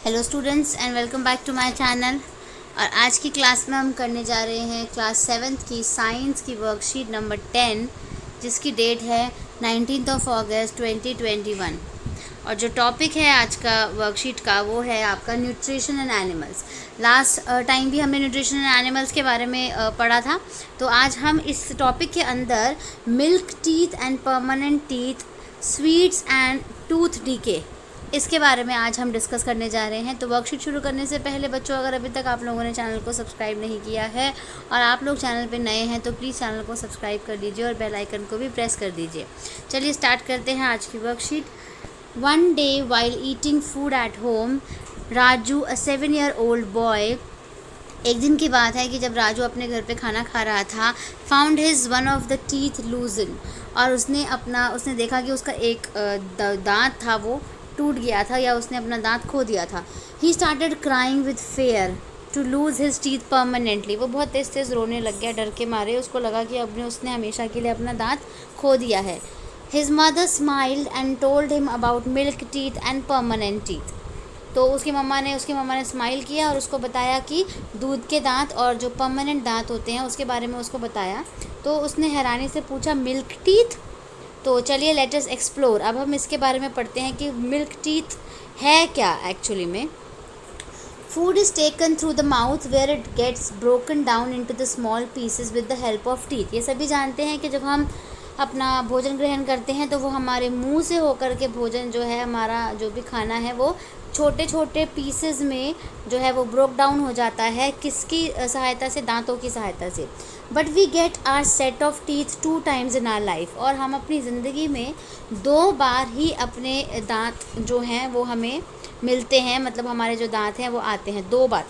Hello students and welcome back to my channel. और आज की क्लास में हम करने जा रहे हैं क्लास 7th की साइंस की वर्कशीट नंबर 10, जिसकी डेट है 19th ऑफ अगस्त 2021। और जो टॉपिक है आज का वर्कशीट का वो है आपका nutrition and animals. Last time भी हमने न्यूट्रिशन एंड एनिमल्स के बारे में पढ़ा था, तो आज हम इस टॉपिक के अंदर milk teeth and permanent teeth, sweets and tooth decay, इसके बारे में आज हम डिस्कस करने जा रहे हैं। तो वर्कशीट शुरू करने से पहले बच्चों, अगर अभी तक आप लोगों ने चैनल को सब्सक्राइब नहीं किया है और आप लोग चैनल पे नए हैं तो प्लीज़ चैनल को सब्सक्राइब कर दीजिए और बेल आइकन को भी प्रेस कर दीजिए। चलिए स्टार्ट करते हैं आज की worksheet. One day while eating food at home, Raju a 7-year-old boy, एक दिन की बात है कि जब राजू अपने घर पे खाना खा रहा था, found his one of the teeth लूजन, और उसने देखा कि उसका एक दांत था वो टूट गया था या उसने अपना दांत खो दिया था। He started crying with fear to lose his teeth permanently, वो बहुत तेज़ तेज़ रोने लग गया डर के मारे। उसको लगा कि उसने हमेशा के लिए अपना दांत खो दिया है। His mother smiled and told him about milk teeth and permanent teeth, तो उसकी मम्मा ने स्माइल किया और उसको बताया कि दूध के दांत और जो परमानेंट दांत होते हैं उसके बारे में उसको बताया। तो उसने हैरानी से पूछा मिल्क टीथ। तो चलिए लेट अस एक्सप्लोर। अब हम इसके बारे में पढ़ते हैं कि मिल्क टीथ है क्या एक्चुअली में। Food is taken through the mouth where it gets broken down into the small pieces with the help of teeth. ये सभी जानते हैं कि जब हम अपना भोजन ग्रहण करते हैं तो वो हमारे मुंह से होकर के भोजन जो है, हमारा जो भी खाना है वो छोटे छोटे पीसेस में जो है वो ब्रोक डाउन हो जाता है। किसकी सहायता से? दांतों की सहायता से। But we get our set of teeth 2 times in our life, और हम अपनी ज़िंदगी में 2 बार ही अपने दांत जो हैं वो हमें मिलते हैं, मतलब हमारे जो दांत हैं वो आते हैं 2 बार।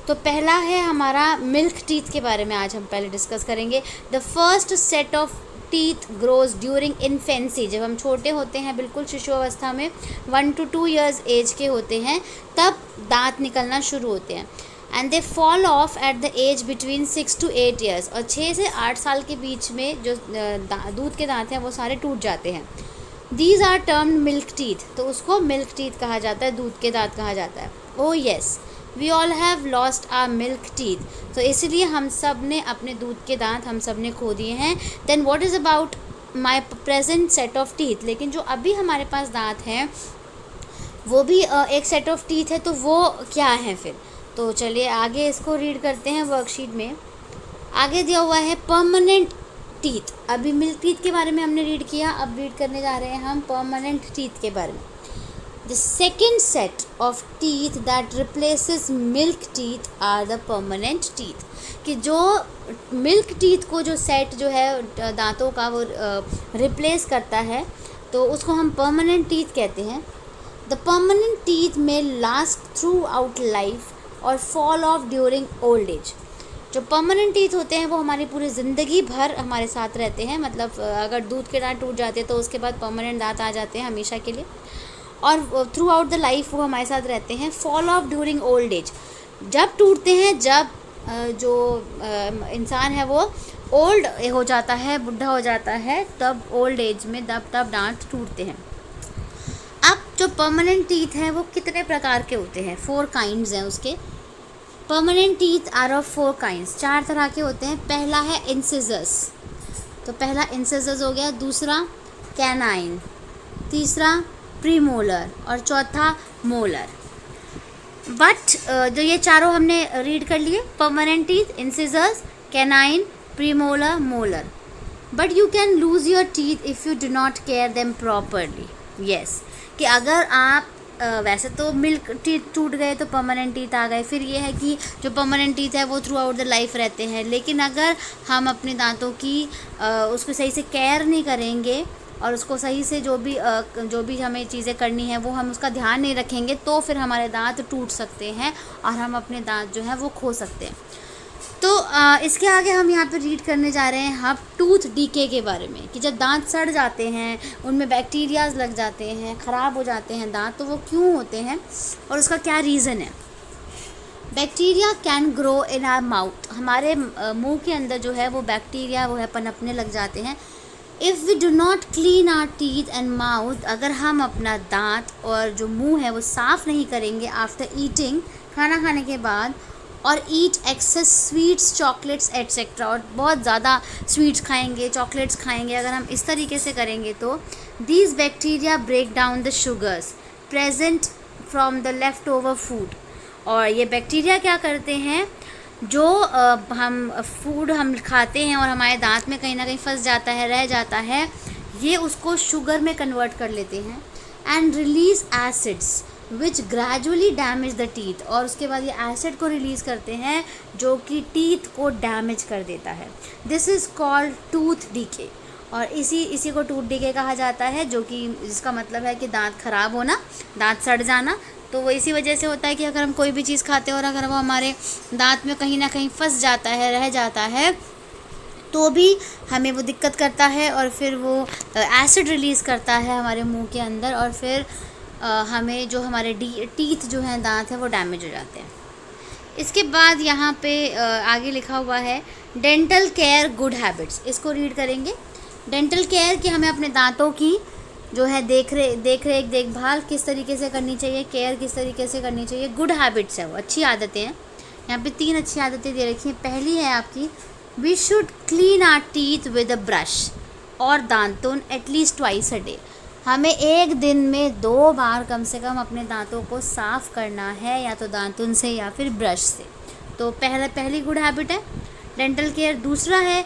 तो पहला है हमारा मिल्क टीथ के बारे में आज हम पहले डिस्कस करेंगे। The first set of teeth grows during infancy, जब हम छोटे होते हैं बिल्कुल शिशु अवस्था में 1 to 2 years एज के होते हैं, तब दांत निकलना शुरू होते हैं। And they fall off at the age between 6 to 8 years, और 6 से 8 साल के बीच में जो दूध के दांत हैं वो सारे टूट जाते हैं। These are termed milk teeth, तो उसको मिल्क टीथ कहा जाता है, दूध के दांत कहा जाता है। Oh yes, we all have lost our milk teeth, तो इसलिए हम सब ने अपने दूध के दांत हम सब ने खो दिए हैं। Then what is about my present set of teeth, लेकिन जो अभी हमारे पास दांत हैं वो भी एक सेट ऑफ टीथ है, तो वो क्या है फिर? तो चलिए आगे इसको रीड करते हैं। वर्कशीट में आगे दिया हुआ है परमानेंट टीथ। अभी मिल्क टीथ के बारे में हमने रीड किया, अब रीड करने जा रहे हैं हम परमानेंट टीथ के बारे में। The second set of teeth that replaces milk teeth are the permanent teeth, कि जो मिल्क टीथ को जो सेट जो है दांतों का वो रिप्लेस करता है तो उसको हम परमानेंट टीथ कहते हैं। द परमानेंट टीथ में लास्ट थ्रू आउट लाइफ और fall of during old age. जो परमानेंट टीथ होते हैं वो हमारी पूरी ज़िंदगी भर हमारे साथ रहते हैं, मतलब अगर दूध के दांत टूट जाते हैं तो उसके बाद परमानेंट दांत आ जाते हैं हमेशा के लिए, और थ्रू आउट द लाइफ वो हमारे साथ रहते हैं। Fall of during old age, जब टूटते हैं, जब जो इंसान है वो ओल्ड हो जाता है, बुढ़ा हो जाता है, तब ओल्ड एज में तब दांत टूटते हैं। अब जो परमानेंट टीथ हैं वो कितने प्रकार के होते हैं? 4 kinds हैं उसके। Permanent teeth are of 4 kinds, 4 तरह के होते हैं। पहला है इंसिजर्स, तो पहला इंसिजर्स हो गया, दूसरा कैनाइन, तीसरा प्रीमोलर और चौथा मोलर। बट जो ये चारों हमने रीड कर लिए, permanent teeth, incisors, canine, premolar, molar. But you can lose your teeth if you do not care them properly. Yes, कि अगर आप वैसे तो मिल्क टीथ टूट गए तो परमानेंट टीथ आ गए, फिर ये है कि जो परमानेंट टीथ है वो थ्रू आउट द लाइफ रहते हैं, लेकिन अगर हम अपने दांतों की उसको सही से केयर नहीं करेंगे और उसको सही से जो भी हमें चीज़ें करनी है वो हम उसका ध्यान नहीं रखेंगे, तो फिर हमारे दांत टूट सकते हैं और हम अपने दांत जो है वो खो सकते हैं। तो इसके आगे हम यहाँ पे रीड करने जा रहे हैं हम टूथ डीके के बारे में, कि जब दांत सड़ जाते हैं, उनमें बैक्टीरियाज लग जाते हैं, ख़राब हो जाते हैं दांत, तो वो क्यों होते हैं और उसका क्या रीज़न है। Bacteria can grow in our mouth, हमारे मुंह के अंदर जो है वो बैक्टीरिया वो है पनपने लग जाते हैं। If we do not clean our teeth and mouth, अगर हम अपना दांत और जो मुंह है वो साफ़ नहीं करेंगे आफ्टर ईटिंग, खाना खाने के बाद, और ईट एक्सेस स्वीट्स, चॉकलेट्स एट्सेट्रा, और बहुत ज़्यादा स्वीट्स खाएंगे, चॉकलेट्स खाएंगे, अगर हम इस तरीके से करेंगे तो these bacteria break down the sugars present from the left over food. और ये बैक्टीरिया क्या करते हैं, जो हम फूड हम खाते हैं और हमारे दांत में कहीं ना कहीं फंस जाता है, रह जाता है, ये उसको शुगर में कन्वर्ट कर लेते हैं and release acids which gradually damage the teeth, और उसके बाद ये एसिड को रिलीज़ करते हैं जो कि टीथ को डैमेज कर देता है। This is called tooth decay, और इसी को टूथ डीके कहा जाता है, जो कि जिसका मतलब है कि दांत ख़राब होना, दांत सड़ जाना। तो वो इसी वजह से होता है कि अगर हम कोई भी चीज़ खाते हैं और अगर वो हमारे दांत में कहीं ना कहीं फंस जाता है, रह जाता है, तो भी हमें वो दिक्कत करता है, और फिर वो एसिड रिलीज़ करता है हमारे मुंह के अंदर, और फिर हमें जो हमारे टीथ जो हैं, दांत हैं, वो डैमेज हो जाते हैं। इसके बाद यहाँ पे आगे लिखा हुआ है डेंटल केयर गुड हैबिट्स, इसको रीड करेंगे। डेंटल केयर कि हमें अपने दांतों की जो है देख रेख देखभाल किस तरीके से करनी चाहिए, केयर किस तरीके से करनी चाहिए। गुड हैबिट्स है वो, अच्छी आदतें हैं। यहाँ पे 3 अच्छी आदतें दे रखी हैं। पहली है आपकी, we should clean our teeth with a brush और दांतुन एटलीस्ट ट्वाइस अ डे। हमें एक दिन में 2 बार कम से कम अपने दांतों को साफ़ करना है, या तो दांतुन से या फिर ब्रश से। तो पहली गुड हैबिट है डेंटल केयर। दूसरा है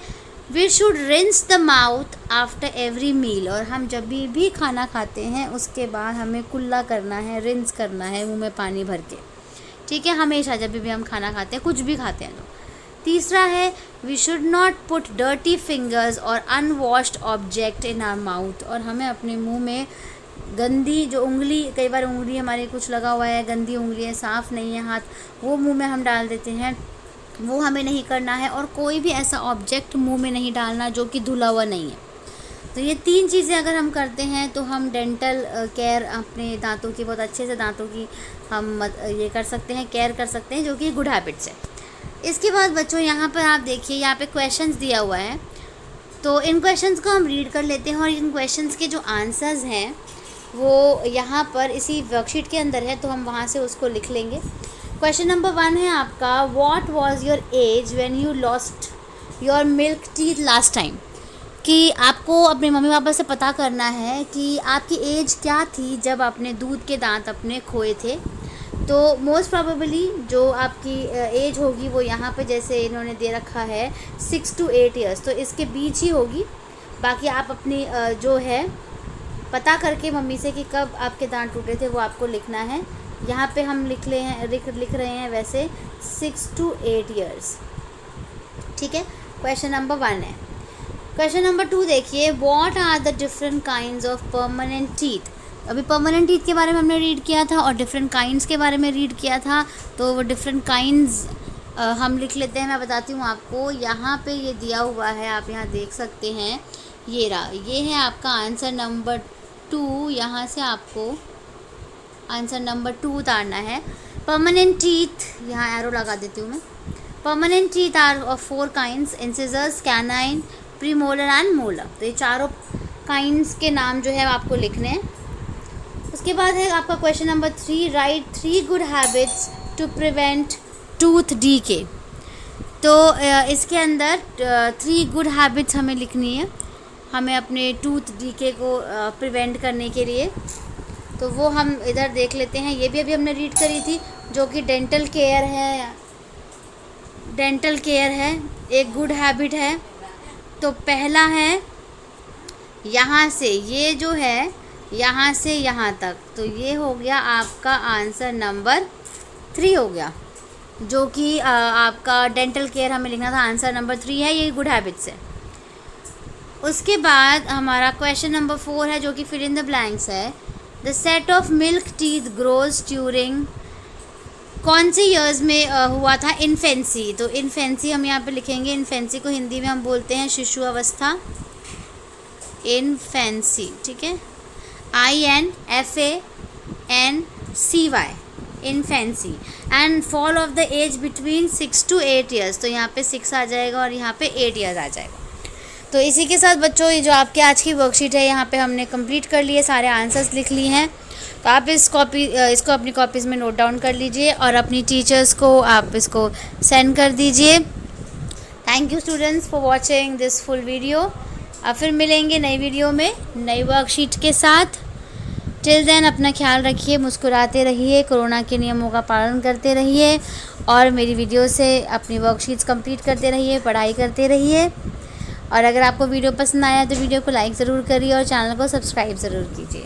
we should rinse the mouth after every meal, और हम जब भी खाना खाते हैं उसके बाद हमें कुल्ला करना है, रिंस करना है मुंह में पानी भर के, ठीक है, हमेशा जब भी हम खाना खाते हैं, कुछ भी खाते हैं तो। तीसरा है we should not put dirty fingers और unwashed object in our mouth, और हमें अपने मुंह में गंदी जो उंगली, कई बार उंगली हमारे कुछ लगा हुआ है, गंदी उंगली है, साफ़ नहीं है हाथ, वो मुंह में हम डाल देते हैं, वो हमें नहीं करना है। और कोई भी ऐसा ऑब्जेक्ट मुंह में नहीं डालना जो कि धुला हुआ नहीं है। तो ये 3 चीज़ें अगर हम करते हैं तो हम डेंटल केयर अपने दांतों की, बहुत अच्छे से दांतों की हम ये कर सकते हैं, केयर कर सकते हैं, जो कि गुड हैबिट्स है। इसके बाद बच्चों यहाँ पर आप देखिए, यहाँ पे क्वेश्चंस दिया हुआ है, तो इन क्वेश्चंस को हम रीड कर लेते हैं, और इन क्वेश्चंस के जो आंसर्स हैं वो यहाँ पर इसी वर्कशीट के अंदर है, तो हम वहाँ से उसको लिख लेंगे। क्वेश्चन नंबर 1 है आपका, what was your age when you lost your milk teeth last time, कि आपको अपने मम्मी पापा से पता करना है कि आपकी एज क्या थी जब आपने दूध के दांत अपने खोए थे। तो मोस्ट प्रोबेबली जो आपकी एज होगी वो यहाँ पे जैसे इन्होंने दे रखा है 6 to 8 ईयर्स, तो इसके बीच ही होगी। बाकी आप अपनी जो है पता करके मम्मी से कि कब आपके दांत टूटे थे वो आपको लिखना है। यहाँ पे हम लिख रहे हैं वैसे 6 to 8 ईयर्स, ठीक है। क्वेश्चन नंबर 1 है। क्वेश्चन नंबर 2 देखिए, what are the different kinds of permanent teeth. अभी परमानेंट टीथ के बारे में हमने रीड किया था और डिफरेंट काइंड्स के बारे में रीड किया था, तो वो डिफरेंट काइंड्स हम लिख लेते हैं। मैं बताती हूँ आपको, यहाँ पे ये दिया हुआ है, आप यहाँ देख सकते हैं, ये रहा, ये है आपका आंसर नंबर 2। यहाँ से आपको आंसर नंबर 2 उतारना है। परमानेंट टीथ, यहाँ एरो लगा देती हूँ मैं। Permanent teeth are of 4 kinds, incisors, canine, premolar and molar. तो ये चारों काइंड्स के नाम जो है आपको लिखने हैं। उसके बाद है आपका question number 3, right 3 good habits to prevent tooth decay. तो इसके अंदर 3 गुड हैबिट्स हमें लिखनी है, हमें अपने टूथ डीके को प्रिवेंट करने के लिए। तो वो हम इधर देख लेते हैं, ये भी अभी हमने रीड करी थी, जो कि डेंटल केयर है, एक गुड हैबिट है। तो पहला है यहाँ से, ये जो है यहाँ से यहाँ तक, तो ये हो गया आपका आंसर नंबर 3 हो गया, जो कि आपका डेंटल केयर हमें लिखना था, आंसर नंबर 3 है, ये गुड हैबिट्स है। उसके बाद हमारा क्वेश्चन नंबर 4 है, जो कि फिल इन द ब्लैंक्स है। The set of milk teeth grows during, कौन से ईयर्स में हुआ था? इन्फेंसी। तो इन्फेंसी हम यहाँ पे लिखेंगे, इन्फेंसी को हिंदी में हम बोलते हैं शिशु अवस्था, इन्फेंसी, ठीक है, INFANCY, infancy. And fall off the age between 6 to 8 years, तो यहाँ पे 6 आ जाएगा और यहाँ पे 8 ईयर्स आ जाएगा। तो इसी के साथ बच्चों, ये जो आपके आज की वर्कशीट है यहाँ पे हमने कंप्लीट कर लिए, सारे आंसर्स लिख लिए हैं। तो आप इसको अपनी कॉपीज़ में नोट डाउन कर लीजिए और अपनी टीचर्स को आप इसको सेंड कर दीजिए। Thank you students for watching this full video. अब फिर मिलेंगे नई वीडियो में नई वर्कशीट के साथ। टिल देन अपना ख्याल रखिए, मुस्कुराते रहिए, कोरोना के नियमों का पालन करते रहिए और मेरी वीडियो से अपनी वर्कशीट्स कंप्लीट करते रहिए, पढ़ाई करते रहिए। और अगर आपको वीडियो पसंद आया तो वीडियो को लाइक ज़रूर करिए और चैनल को सब्सक्राइब ज़रूर कीजिए।